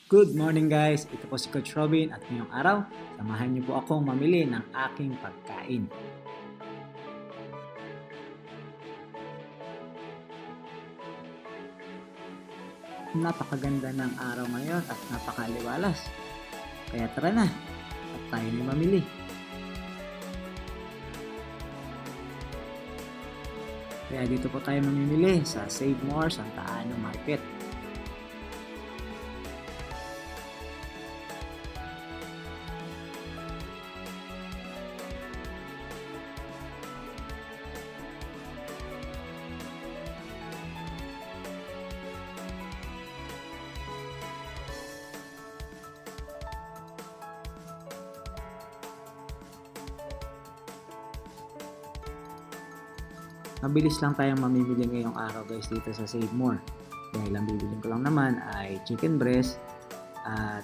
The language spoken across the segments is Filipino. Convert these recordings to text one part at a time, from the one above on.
Good morning guys! Ito po si Coach Robin at ngayong araw, samahan niyo po akong mamili ng aking pagkain. Napakaganda ng araw ngayon at napakaliwalas. Kaya tara na at tayo na mamili. Kaya dito po tayo mamimili sa Save More Santa Ana Market. Mabilis lang tayong mamimili ngayong araw guys dito sa Save More. Dahil ang bibilin ko lang naman ay chicken breast at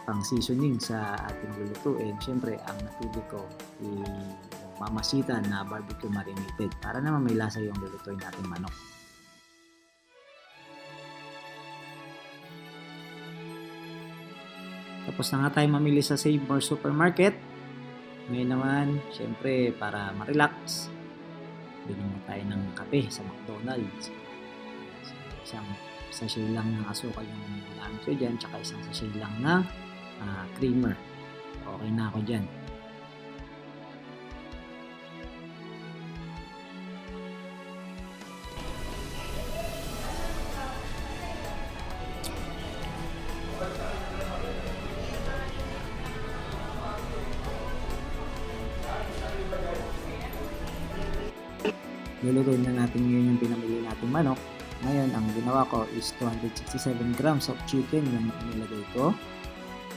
pang seasoning sa ating lulutuin. Siyempre ang napili ko ay mamasitan na barbecue marinated para naman may lasa yung lulutuin nating manok. Tapos na nga tayo mamili sa Save More Supermarket. Ngayon naman, siyempre para ma-relax, bili mo tayo ng kape sa McDonald's. Isang sachet lang ng asukal yung namin ko dyan, tsaka isang sachet lang ng creamer. Okay na ako dyan. Lulutuin na natin ngayon yung pinamili natin manok. Ngayon, ang ginawa ko is 267 grams of chicken yung nilagay ko.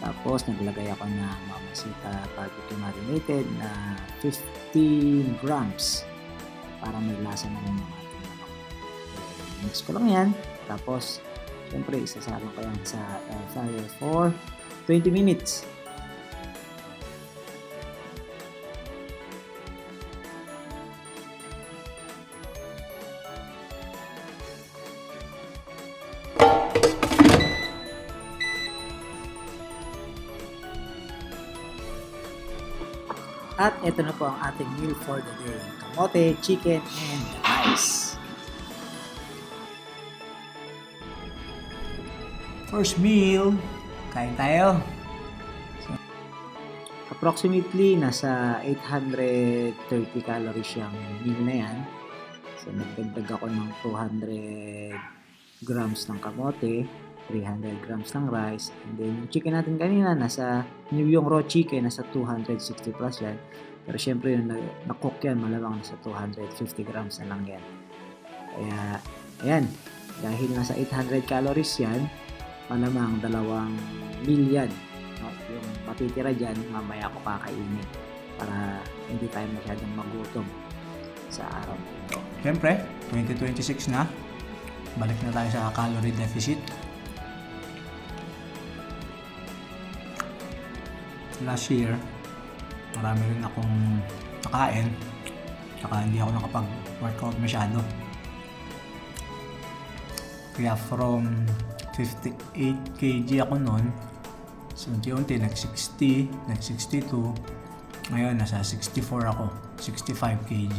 Tapos, naglagay ako ng mamasita barbecue marinated na 15 grams para may lasa na rin yung ating manok. Mix ko lang yan. Tapos, syempre, isasalo ko yan sa air fryer for 20 minutes. At ito na po ang ating meal for the day. Kamote, chicken, and rice. First meal, kain tayo. So, approximately, nasa 830 calories yung meal na yan. So, nagdagdag ako ng 200 grams ng kamote, 300 grams ng rice, and then yung chicken natin kanina yung raw chicken nasa 260 plus yan, pero syempre yung na-cook yan malamang nasa 250 grams na lang yan. Kaya ayan, dahil nasa 800 calories yan, malamang 2 meal yan, no? Yung matitira dyan mamaya ko kakainin para hindi tayo masyadong magutom sa araw na ito. Syempre 2026 na, balik na tayo sa calorie deficit. Last year, marami rin akong nakain, saka hindi ako nakapag-workout masyado. Kaya from 58 kg ako noon, so unti-unti nag-60, nag-62, ngayon nasa 64 ako, 65 kg.